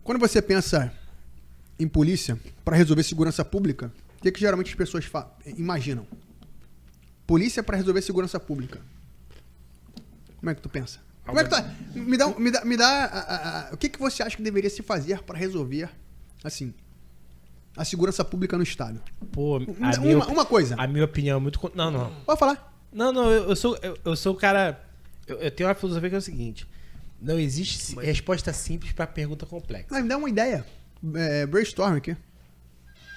Quando você pensa em polícia para resolver segurança pública, o que geralmente as pessoas imaginam? Polícia para resolver segurança pública. Como é que tu pensa? Como é que tu, me dá o que você acha que deveria se fazer para resolver, assim, a segurança pública no estado? Pô, uma coisa. A minha opinião é muito... Não. Pode falar. Não, eu sou o cara... Eu tenho uma filosofia que é o seguinte. Não existe resposta simples pra pergunta complexa. Mas me dá uma ideia. Brainstorm aqui.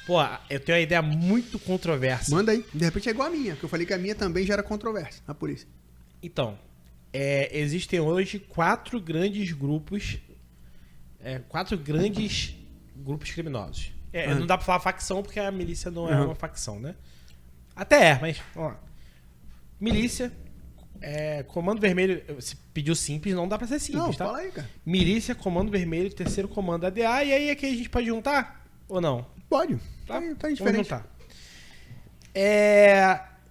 Pô, eu tenho uma ideia muito controversa. Manda aí. De repente é igual a minha, que eu falei que a minha também já era controversa na polícia. Então, existem hoje 4 grandes grupos criminosos. Não dá pra falar facção porque a milícia não é uma facção, né? Até mas vamos lá. Milícia, Comando Vermelho, se pediu simples, não dá pra ser simples, não, tá? Fala aí, cara. Milícia, Comando Vermelho, 3º Comando ADA, e aí aqui a gente pode juntar? Ou não? Pode. Tá indiferente. Vamos juntar.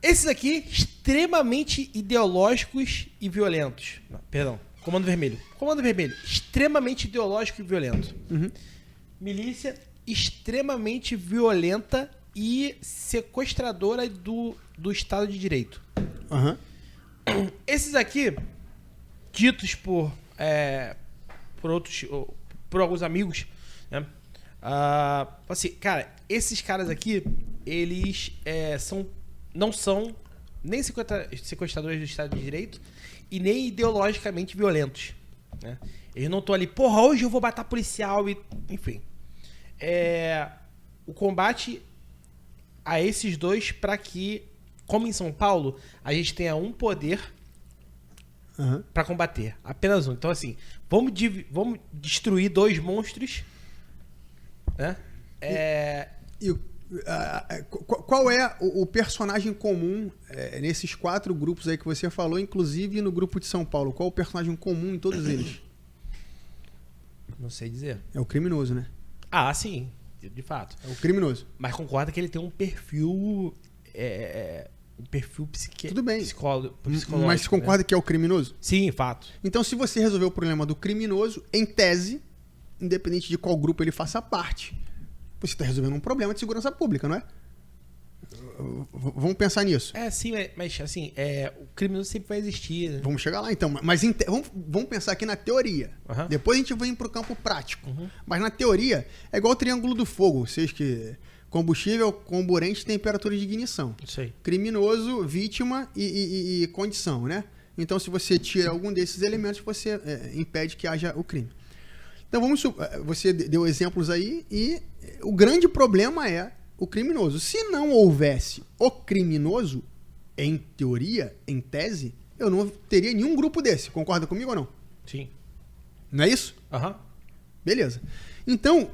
Esses aqui, extremamente ideológicos e violentos. Não, perdão, Comando Vermelho. Comando Vermelho, extremamente ideológico e violento. Uhum. Milícia, extremamente violenta e sequestradora do Estado de Direito. Uhum. Esses aqui, ditos por alguns amigos, né? Assim, cara, esses caras aqui, eles não são nem sequestradores do Estado de Direito e nem ideologicamente violentos, né? Eles não estão ali, porra, hoje eu vou matar policial e... Enfim. O combate a esses dois para que, como em São Paulo, a gente tenha um poder para combater. Apenas um. Então, assim, vamos destruir 2 monstros, né? Qual é o personagem comum nesses 4 grupos aí que você falou, inclusive no grupo de São Paulo? Qual é o personagem comum em todos eles? Não sei dizer. É o criminoso, né? Ah, sim. De fato. É o criminoso. Mas concorda que ele tem um perfil... Tudo bem. psicológico. Mas concorda que é o criminoso? Sim, fato. Então, se você resolver o problema do criminoso, em tese, independente de qual grupo ele faça parte, você está resolvendo um problema de segurança pública, não é? Vamos pensar nisso. Sim, mas assim, o criminoso sempre vai existir, né? Vamos chegar lá, então. Mas vamos pensar aqui na teoria. Uhum. Depois a gente vem para o campo prático. Mas na teoria, é igual o triângulo do fogo. Vocês que... Combustível, comburente, temperatura de ignição. Isso aí. Criminoso, vítima e condição, né? Então, se você tira algum desses elementos, você impede que haja o crime. Então, você deu exemplos aí e o grande problema é o criminoso. Se não houvesse o criminoso, em teoria, em tese, eu não teria nenhum grupo desse. Concorda comigo ou não? Sim. Não é isso? Aham. Beleza. Então...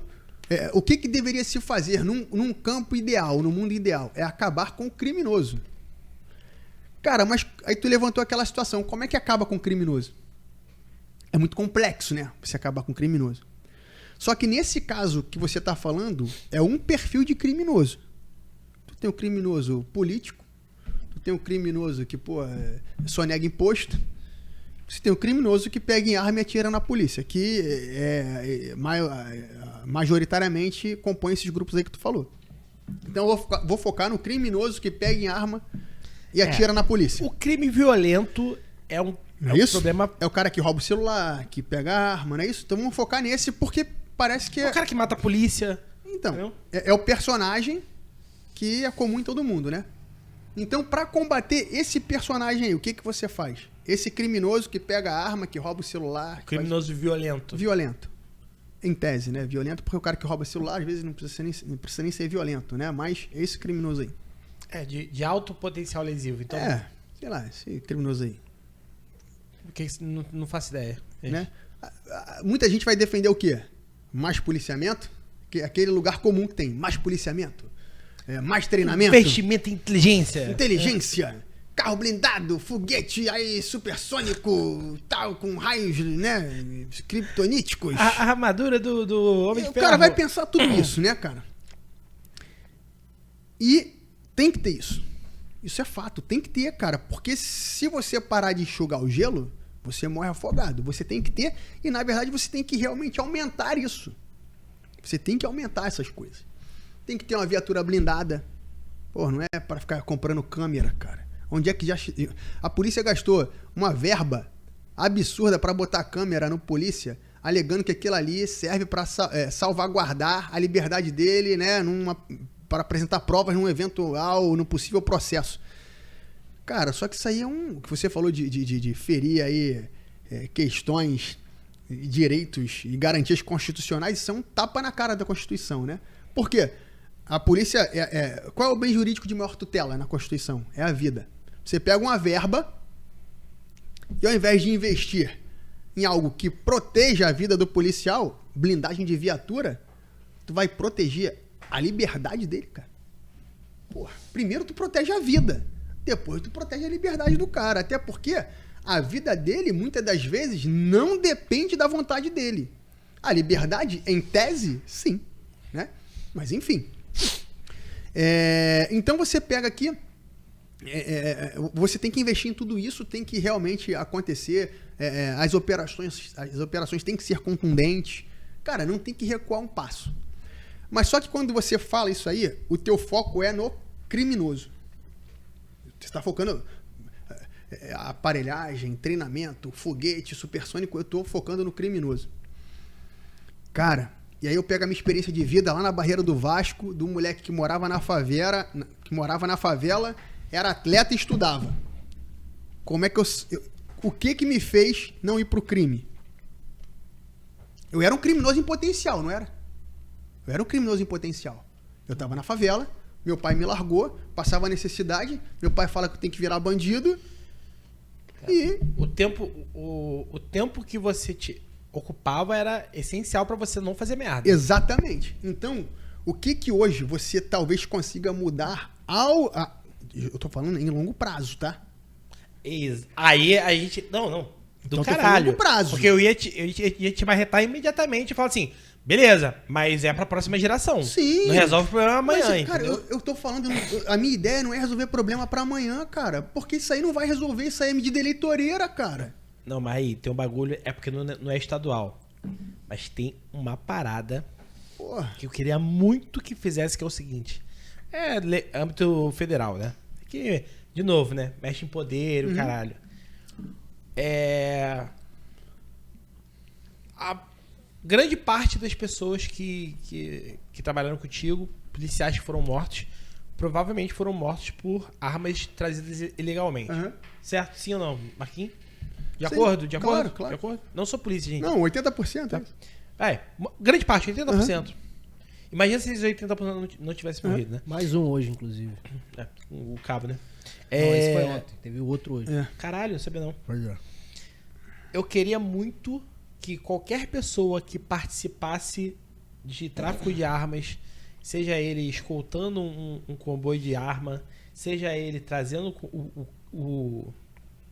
o que deveria se fazer num campo ideal, no mundo ideal? É acabar com o criminoso. Cara, mas aí tu levantou aquela situação. Como é que acaba com o criminoso? É muito complexo, né? Você acabar com o criminoso. Só que nesse caso que você está falando, é um perfil de criminoso. Tu tem o criminoso político, tu tem o criminoso que, sonega imposto, você tem o criminoso que pega em arma e atira na polícia, que majoritariamente compõe esses grupos aí que tu falou. Então eu vou focar no criminoso que pega em arma e atira na polícia. O crime violento é um problema... É o cara que rouba o celular, que pega a arma, não é isso? Então vamos focar nesse porque parece que... É o cara que mata a polícia. Então, é o personagem que é comum em todo mundo, né? Então, para combater esse personagem aí, o que você faz? Esse criminoso que pega a arma, que rouba o celular... Criminoso violento. Violento. Em tese, né? Violento porque o cara que rouba o celular, às vezes, não precisa nem ser violento, né? Mas é esse criminoso aí. De alto potencial lesivo. Então, sei lá, esse criminoso aí. Porque não faço ideia. Né? Muita gente vai defender o quê? Mais policiamento? Que é aquele lugar comum que tem. Mais policiamento. Mais treinamento. Investimento em inteligência. Inteligência. Carro blindado, foguete aí supersônico, tal, com raios, né, criptoníticos. A armadura do Homem de Ferro. O cara vai pensar tudo isso, né, cara? E tem que ter isso. Isso é fato, tem que ter, cara. Porque se você parar de enxugar o gelo, você morre afogado. Você tem que ter, e na verdade você tem que realmente aumentar isso. Você tem que aumentar essas coisas. Tem que ter uma viatura blindada. Pô, não é para ficar comprando câmera, cara. Onde é que já... A polícia gastou uma verba absurda para botar câmera no polícia, alegando que aquilo ali serve para salvaguardar a liberdade dele, né, para apresentar provas num eventual, num possível processo. Cara, só que isso aí é que você falou de ferir aí questões, direitos e garantias constitucionais, isso é um tapa na cara da Constituição, né? Por quê? A polícia... qual é o bem jurídico de maior tutela na Constituição? É a vida. Você pega uma verba e ao invés de investir em algo que proteja a vida do policial, blindagem de viatura, tu vai proteger a liberdade dele, cara. Porra, primeiro tu protege a vida, depois tu protege a liberdade do cara. Até porque a vida dele, muitas das vezes, não depende da vontade dele. A liberdade, em tese, sim, né? Mas enfim. Então você pega aqui, você tem que investir em tudo isso, tem que realmente acontecer, as operações têm que ser contundentes. Cara, não tem que recuar um passo. Mas só que quando você fala isso aí, o teu foco é no criminoso. Você está focando aparelhagem, treinamento, foguete, supersônico, eu estou focando no criminoso. Cara, e aí eu pego a minha experiência de vida lá na Barreira do Vasco, do moleque que morava na favela, era atleta e estudava. Como é que o que me fez não ir pro crime? Eu era um criminoso em potencial, não era? Eu era um criminoso em potencial. Eu tava na favela, meu pai me largou, passava necessidade, meu pai fala que eu tenho que virar bandido. E o tempo que você te ocupava era essencial pra você não fazer merda. Exatamente. Então, o que hoje você talvez consiga mudar eu tô falando em longo prazo, tá? Aí a gente... Não. Do então, caralho. Longo prazo. Porque eu ia te marretar imediatamente e falar assim, beleza, mas é pra próxima geração. Sim. Não resolve o problema amanhã, mas, cara, entendeu? eu tô falando... A minha ideia não é resolver problema pra amanhã, cara. Porque isso aí não vai resolver, isso aí é medida eleitoreira, cara. Não, mas aí tem um bagulho... É porque não é estadual. Mas tem uma parada... Porra. Que eu queria muito que fizesse, que é o seguinte. Âmbito federal, né? Que, de novo, né? Mexe em poder, o caralho. A grande parte das pessoas que trabalharam contigo, policiais que foram mortos, provavelmente foram mortos por armas trazidas ilegalmente. Uhum. Certo? Sim ou não, Marquinhos? De Sim, acordo? De acordo? claro. De acordo? Não sou polícia, gente. Não, 80%. Grande parte, 80%. Imagina se esses 80% não tivessem morrido, né? Mais um hoje, inclusive. O cabo, né? Não, esse foi ontem. Teve o outro hoje. Caralho, não sabia não. Pois é. Eu queria muito que qualquer pessoa que participasse de tráfico de armas, seja ele escoltando um comboio de arma, seja ele trazendo o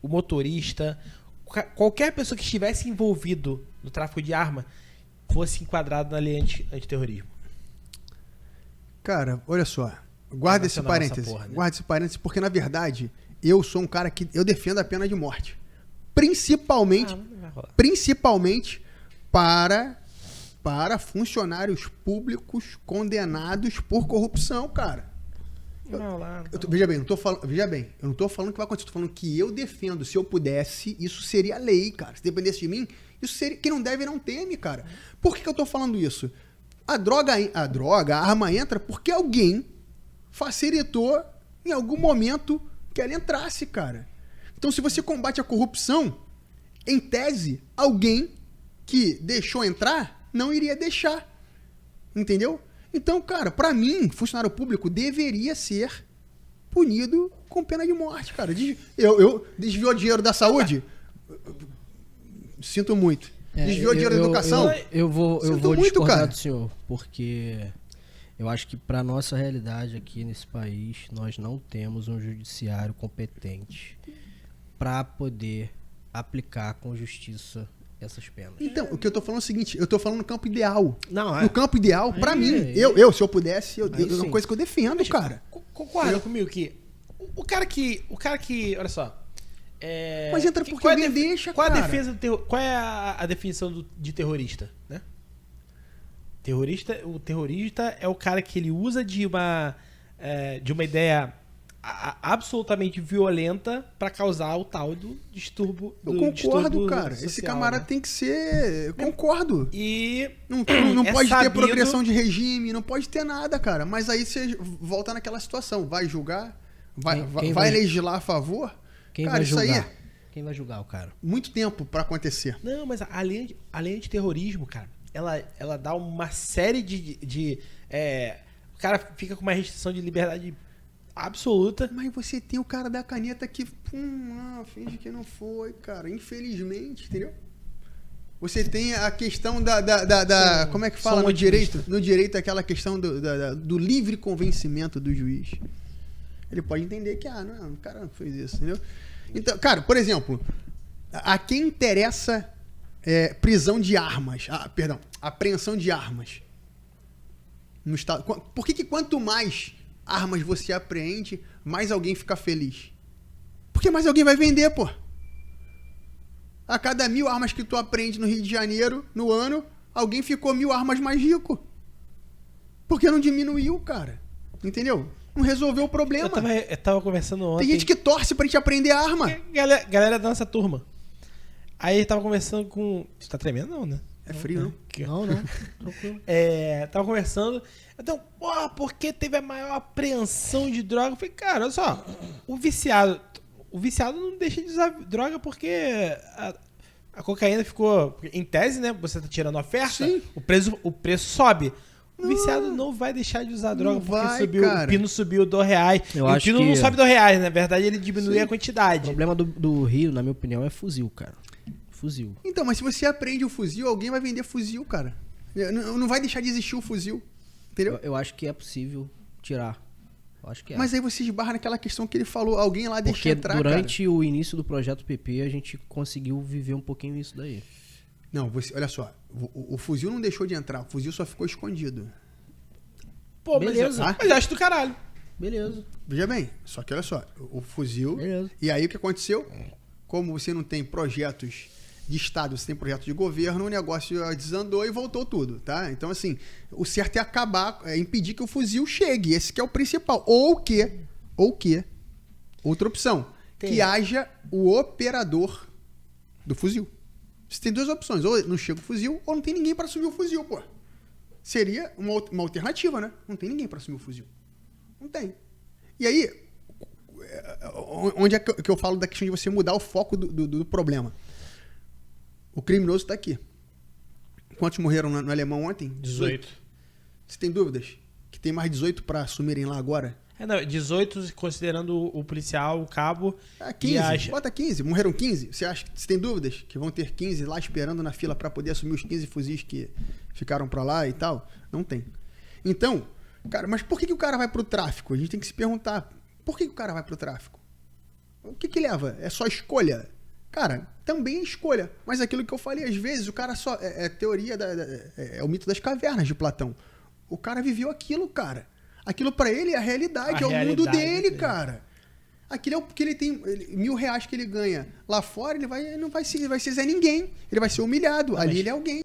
motorista, qualquer pessoa que estivesse envolvido no tráfico de arma, fosse enquadrado na lei antiterrorismo. Cara, olha só. Guarda esse parêntese. Porra, né? Guarda esse parêntese, porque na verdade eu sou um cara que eu defendo a pena de morte. Principalmente para funcionários públicos condenados por corrupção, cara. Veja bem, eu não tô falando que vai acontecer, eu tô falando que eu defendo. Se eu pudesse, isso seria lei, cara. Se dependesse de mim, isso seria. Quem não deve não teme, cara. Por que eu tô falando isso? A arma entra porque alguém facilitou em algum momento que ela entrasse, cara. Então, se você combate a corrupção, em tese, alguém que deixou entrar não iria deixar. Entendeu? Então, cara, pra mim, funcionário público deveria ser punido com pena de morte, cara. Eu desviou dinheiro da saúde? Sinto muito. Desviou dinheiro da educação? Eu vou muito, discordar cara. do senhor, porque eu acho que pra nossa realidade aqui nesse país, nós não temos um judiciário competente pra poder aplicar com justiça essas penas. Então, o que eu tô falando é o seguinte, eu tô falando no campo ideal. Não, No campo ideal, pra mim, se eu pudesse, é uma coisa que eu defendo, cara. Concorda comigo que o cara que, olha só, mas entra porque alguém deixa, qual cara. Qual é a definição de terrorista, né? O terrorista é o cara que ele usa de uma ideia absolutamente violenta pra causar o tal do distúrbio. Eu concordo, cara. Social, Esse camarada né? tem que ser. Concordo. E Não é pode ter sabido- progressão de regime, não pode ter nada, cara. Mas aí você volta naquela situação. Vai julgar? Quem Vai vai- legislar a favor? Quem Cara, vai isso julgar? aí é Quem vai julgar o cara? muito tempo pra acontecer. Não, mas a lei de terrorismo, cara, ela dá uma série o cara fica com uma restrição de liberdade absoluta. Mas você tem o cara da caneta que finge que não foi, cara. Infelizmente, entendeu? Você tem a questão como é que fala sou um no direito? otimista. No direito, aquela questão do livre convencimento do juiz. Ele pode entender que, não, o cara não fez isso, entendeu? Então, cara, por exemplo, a quem interessa prisão de armas, apreensão de armas no estado. Por que quanto mais armas você apreende, mais alguém fica feliz? Porque mais alguém vai vender, pô. A cada 1.000 armas que tu aprende no Rio de Janeiro, no ano, alguém ficou 1.000 armas mais rico. Porque não diminuiu, cara. Entendeu? Não resolveu o problema. Eu tava conversando ontem. Tem gente que torce pra gente aprender arma. Galera da nossa turma. Aí tava conversando com. Você tá tremendo, não, né? É frio, não? Não, não. Tranquilo. Tava conversando. Então, por que teve a maior apreensão de droga? Eu falei, cara, olha só, o viciado não deixa de usar droga porque a cocaína ficou. Em tese, né? Você tá tirando a oferta, Sim. o preço sobe. O viciado não vai deixar de usar droga porque vai, o cara. pino subiu R$2. Eu E o acho pino que- não sobe R$2, na verdade ele diminui Sim. a O quantidade. problema do Rio, na minha opinião, é fuzil, cara. Fuzil. Então, mas se você aprende o fuzil, alguém vai vender fuzil, cara. Não vai deixar de existir o fuzil. Entendeu? Eu acho que é possível tirar. Eu acho que é. Mas aí você esbarra naquela questão que ele falou, alguém lá deixa Porque entrar, durante o início do projeto PP, a gente conseguiu viver um pouquinho isso daí. cara. Não, olha só, o fuzil não deixou de entrar, o fuzil só ficou escondido. Pô, Beleza. mas eu acho do caralho. Beleza. Veja bem, só que olha só, o fuzil... Beleza. E aí o que aconteceu? Como você não tem projetos de Estado, você tem projetos de governo, o negócio desandou e voltou tudo, tá? Então, assim, o certo é acabar, impedir que o fuzil chegue. Esse que é o principal. Ou que, outra opção, que haja o operador do fuzil. Você tem duas opções, ou não chega o fuzil, ou não tem ninguém para assumir o fuzil, pô. Seria uma alternativa, né? Não tem ninguém para assumir o fuzil. Não tem. E aí, onde é que eu falo da questão de você mudar o foco do problema? O criminoso está aqui. Quantos morreram no Alemão ontem? 18. Você tem dúvidas? Que tem mais 18 para assumirem lá agora? Não, 18 considerando o policial, o cabo. 15. Bota 15. Morreram 15. Você tem dúvidas que vão ter 15 lá esperando na fila para poder assumir os 15 fuzis que ficaram para lá e tal? Não tem. Então, cara, mas por que o cara vai pro tráfico? A gente tem que se perguntar. Por que o cara vai pro tráfico? O que leva? É só escolha? Cara, também é escolha. Mas aquilo que eu falei, às vezes, o cara só... É teoria, é o mito das cavernas de Platão. O cara viveu aquilo, cara. Aquilo pra ele é a realidade, é o mundo dele, cara. Aquilo é o que ele tem, R$1.000 que ele ganha. Lá fora, ele não vai ser Zé Ninguém. Ele vai ser humilhado. Ali ele é alguém.